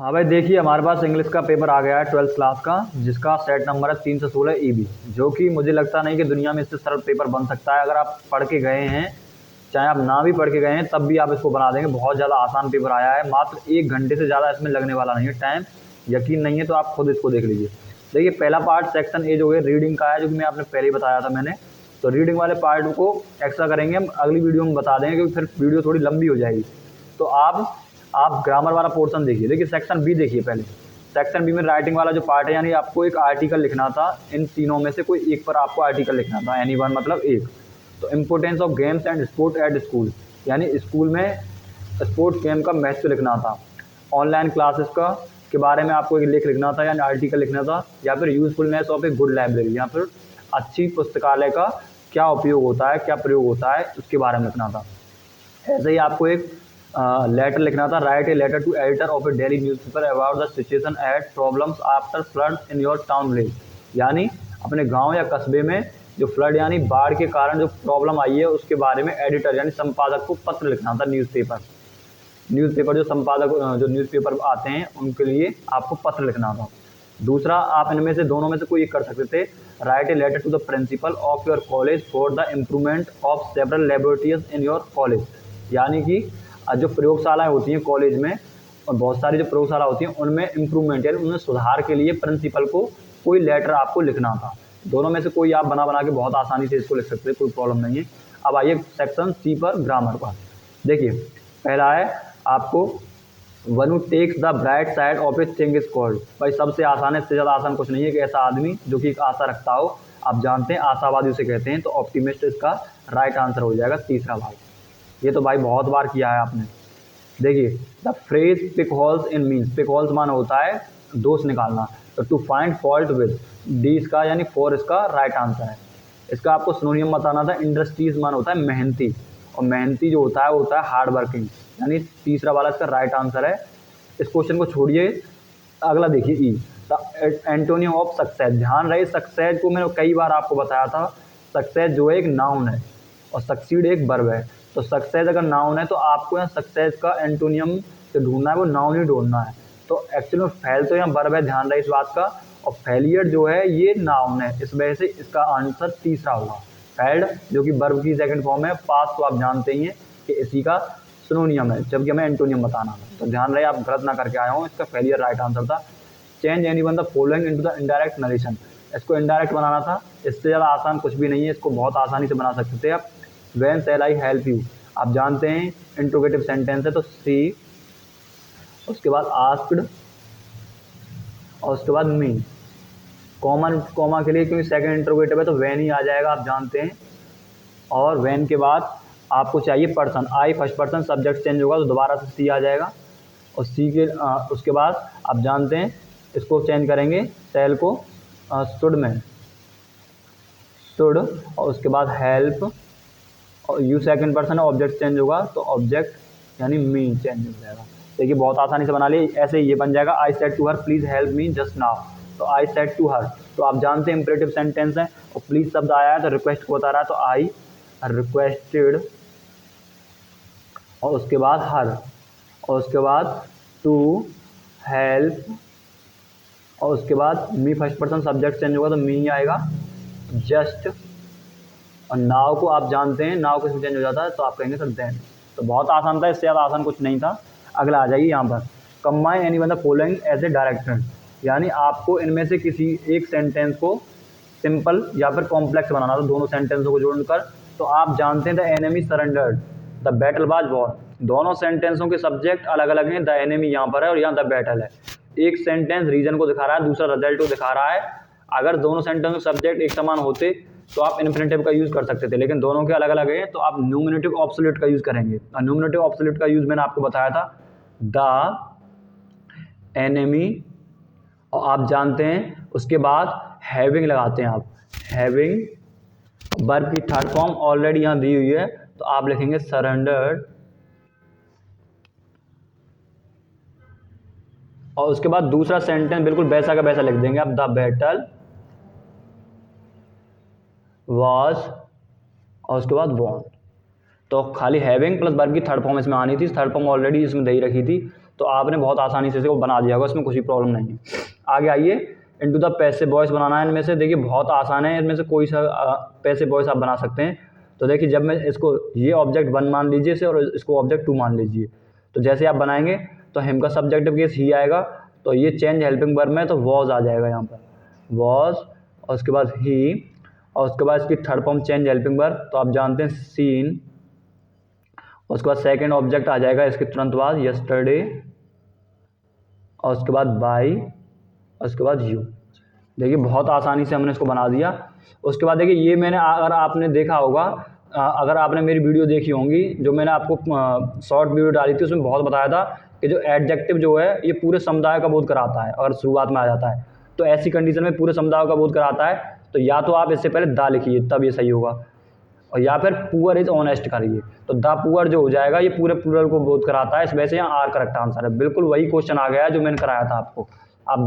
हाँ भाई, देखिए हमारे पास इंग्लिश का पेपर आ गया है 12th क्लास का, जिसका सेट नंबर है 316 ईबी। जो कि मुझे लगता नहीं कि दुनिया में इससे सरल पेपर बन सकता है। अगर आप पढ़ के गए हैं, चाहे आप ना भी पढ़ के गए हैं, तब भी आप इसको बना देंगे। बहुत ज़्यादा आसान पेपर आया है, मात्र 1 घंटे से ज़्यादा इसमें लगने वाला नहीं है टाइम। यकीन नहीं है तो आप खुद इसको देख लीजिए। देखिए, पहला पार्ट सेक्शन ए जो है रीडिंग का है, जो कि मैं आपने पहले ही बताया था मैंने। तो रीडिंग वाले पार्ट को एक्स्ट्रा करेंगे हम, अगली वीडियो में बता देंगे, क्योंकि फिर वीडियो थोड़ी लंबी हो जाएगी। तो आप ग्रामर वाला पोर्शन देखिए। देखिए सेक्शन बी देखिए पहले। सेक्शन बी में राइटिंग वाला जो पार्ट है, यानी आपको एक आर्टिकल लिखना था। इन तीनों में से कोई एक पर आपको आर्टिकल लिखना था, एनी वन मतलब एक। तो importance of games and sport at school, यानी स्कूल में स्पोर्ट्स गेम का महत्व लिखना था। ऑनलाइन क्लासेस का के बारे में आपको एक लेख लिखना था, यानी आर्टिकल लिखना था। या फिर usefulness of a good library, या फिर अच्छी पुस्तकालय का क्या उपयोग होता है, क्या प्रयोग होता है, उसके बारे में लिखना था। ऐसे ही आपको एक लेटर लिखना था। Write a letter to editor of a daily newspaper about the situation at problems after flood in your town village, यानी अपने गांव या कस्बे में जो फ्लड यानी बाढ़ के कारण जो प्रॉब्लम आई है, उसके बारे में एडिटर यानी संपादक को पत्र लिखना था। न्यूज़पेपर जो संपादक जो न्यूज़पेपर आते हैं, उनके लिए आपको पत्र लिखना था। दूसरा, आप इनमें से दोनों में से कोई एक कर सकते थे। Write a letter to the principal of your college for the improvement of several laboratories in your college, यानी कि जो प्रयोगशालाएं होती हैं कॉलेज में, और बहुत सारी जो प्रयोगशाला होती हैं, उनमें इम्प्रूवमेंट यानी उनमें सुधार के लिए प्रिंसिपल को कोई लेटर आपको लिखना था। दोनों में से कोई आप बना बना के बहुत आसानी से इसको लिख सकते हैं, कोई प्रॉब्लम नहीं है। अब आइए सेक्शन सी पर, ग्रामर पर। देखिए, पहला है आपको one who takes the bright side of a thing is called. भाई सबसे आसान है, इससे ज़्यादा आसान कुछ नहीं है कि ऐसा आदमी जो कि एक आशा रखता हो। आप जानते हैं आशावादी उसे कहते हैं, तो ऑप्टिमिस्ट इसका राइट आंसर हो जाएगा, तीसरा भाग। ये तो भाई बहुत बार किया है आपने। देखिए, the phrase pick holes in means, pick holes मान होता है दोष निकालना। तो to find fault with, D इसका यानी फोर इसका राइट आंसर है। इसका आपको सिनोनियम बताना था। इंडस्ट्रीज मान होता है मेहनती, और मेहनती जो होता है वो होता है हार्ड वर्किंग, यानी तीसरा वाला इसका राइट आंसर है। इस क्वेश्चन को छोड़िए, अगला देखिए ई, द एंटोनियम ऑफ सक्सेस। ध्यान रहे, सक्सेस को मैंने कई बार आपको बताया था। सक्सेस जो है एक नाउन है और सक्सीड एक वर्ब है। तो सक्सेस अगर नाउन है तो आपको यहाँ सक्सेस का एंटोनियम जो ढूंढना है वो नाउन ही ढूंढना है। तो एक्चुअली में फेल तो यहाँ वर्ब है, ध्यान रहे इस बात का। और फेलियर जो है ये नाउन है, इस वजह से इसका आंसर तीसरा होगा। फेल्ड जो कि वर्ब की सेकंड फॉर्म है, पास तो आप जानते ही हैं कि इसी का सिनोनियम है, जबकि हमें एंटोनियम बताना था। तो ध्यान रहे, आप गलत ना करके आए हो, इसका फेलियर राइट आंसर था। Change any one the following into the indirect narration, इसको इनडायरेक्ट बनाना था। इससे ज़्यादा आसान कुछ भी नहीं है, इसको बहुत आसानी से बना सकते थे आप। When shall I help you, आप जानते हैं इंट्रोगेटिव सेंटेंस है, तो सी, उसके बाद आस्क्ड, और उसके बाद मी। कॉमन कॉमा के लिए क्योंकि सेकंड इंट्रोगेटिव है तो वैन ही आ जाएगा, आप जानते हैं। और वैन के बाद आपको चाहिए पर्सन, आई फर्स्ट पर्सन, सब्जेक्ट चेंज होगा तो दोबारा से सी आ जाएगा। और सी के उसके बाद आप जानते हैं इसको चेंज करेंगे, सेल को शुड में, शुड, और उसके बाद हेल्प, और यू सेकंड पर्सन है, ऑब्जेक्ट चेंज होगा तो ऑब्जेक्ट यानी मी चेंज हो जाएगा। देखिए बहुत आसानी से बना लिए। ऐसे ये बन जाएगा, I said to her please help me just now, तो आई सेड टू हर, तो आप जानते हैं इंपरेटिव सेंटेंस है, और प्लीज़ शब्द आया है तो रिक्वेस्ट को बता रहा है, तो आई रिक्वेस्टेड, और उसके बाद हर, और उसके बाद टू हेल्प, और उसके बाद मी फर्स्ट पर्सन, सब्जेक्ट चेंज होगा तो मी ही आएगा, जस्ट। और नाव को आप जानते हैं, नाव किसमें चेंज हो जाता है तो आप कहेंगे सर देन। तो बहुत आसान था, इससे ज़्यादा आसान कुछ नहीं था। अगला आ जाइए यहाँ पर, combine any one the following as a director, यानी आपको इनमें से किसी एक सेंटेंस को सिंपल या फिर कॉम्प्लेक्स बनाना था, दोनों सेंटेंसों को जोड़कर। तो आप जानते हैं the enemy surrendered, the battle was won. दोनों सेंटेंसों के सब्जेक्ट अलग अलग हैं, द एनिमी यहाँ पर है और यहाँ द बैटल है। एक सेंटेंस रीजन को दिखा रहा है, दूसरा रिजल्ट को दिखा रहा है। अगर दोनों सेंटेंस में सब्जेक्ट एक समान होते तो आप इन्फिनेटिव का यूज़ कर सकते थे, लेकिन दोनों के अलग अलग हैं, तो आप न्यूमिनेटिव ऑब्सोल्यूट का यूज़ करेंगे। और न्यूमिनेटिव ऑब्सोल्यूट का यूज़ मैंने आपको बताया था, द एनिमी, और आप जानते हैं उसके बाद हैविंग लगाते हैं आप, हैविंग वर्ब की थर्ड फॉर्म ऑलरेडी यहाँ दी हुई है, तो आप लिखेंगे सरेंडर्ड, और उसके बाद दूसरा सेंटेंस बिल्कुल वैसा का वैसा लिख देंगे आप, द बैटल वाज, और उसके बाद वॉन। तो खाली हैविंग प्लस वर्ब की थर्ड फॉर्म इसमें आनी थी, थर्ड फॉर्म ऑलरेडी इसमें दे ही रखी थी, तो आपने बहुत आसानी से इसको बना दिया होगा, इसमें कुछ भी प्रॉब्लम नहीं है। आगे आइए, इनटू द पैसिव वॉइस बनाना है इनमें से। देखिए बहुत आसान है, इनमें से कोई सा पैसिव वॉइस आप बना सकते हैं। तो देखिए जब मैं इसको ये ऑब्जेक्ट 1 मान लीजिए इसे और इसको ऑब्जेक्ट 2 मान लीजिए, तो जैसे आप बनाएंगे तो हिम का सब्जेक्टिव केस ही आएगा, तो ये चेंज हेल्पिंग वर्ब में तो वॉज आ जाएगा यहाँ पर, वॉज, और उसके बाद ही, और उसके बाद इसकी third form change helping verb, तो आप जानते हैं सीन, और उसके बाद सेकंड ऑब्जेक्ट आ जाएगा इसके तुरंत बाद यस्टरडे, और उसके बाद बाई, और उसके बाद यू। देखिए बहुत आसानी से हमने इसको बना दिया। उसके बाद देखिए ये मैंने, अगर आपने देखा होगा, अगर आपने मेरी वीडियो देखी होंगी जो मैंने आपको शॉर्ट वीडियो डाली थी, उसमें बहुत बताया था कि जो एडजेक्टिव जो है ये पूरे समुदाय का बोध कराता है, अगर शुरुआत में आ जाता है तो ऐसी कंडीशन में पूरे समुदाय का बोध कराता है, तो या तो आप इससे पहले दा लिखिए तब ये सही होगा, और या फिर पुअर इज ऑनेस्ट करिए, तो द पुअर जो हो जाएगा ये पूरे प्लूरल को बोध कराता है। इस वजह से यहाँ आर करेक्ट आंसर है। बिल्कुल वही क्वेश्चन आ गया है जो मैंने कराया था आपको। आप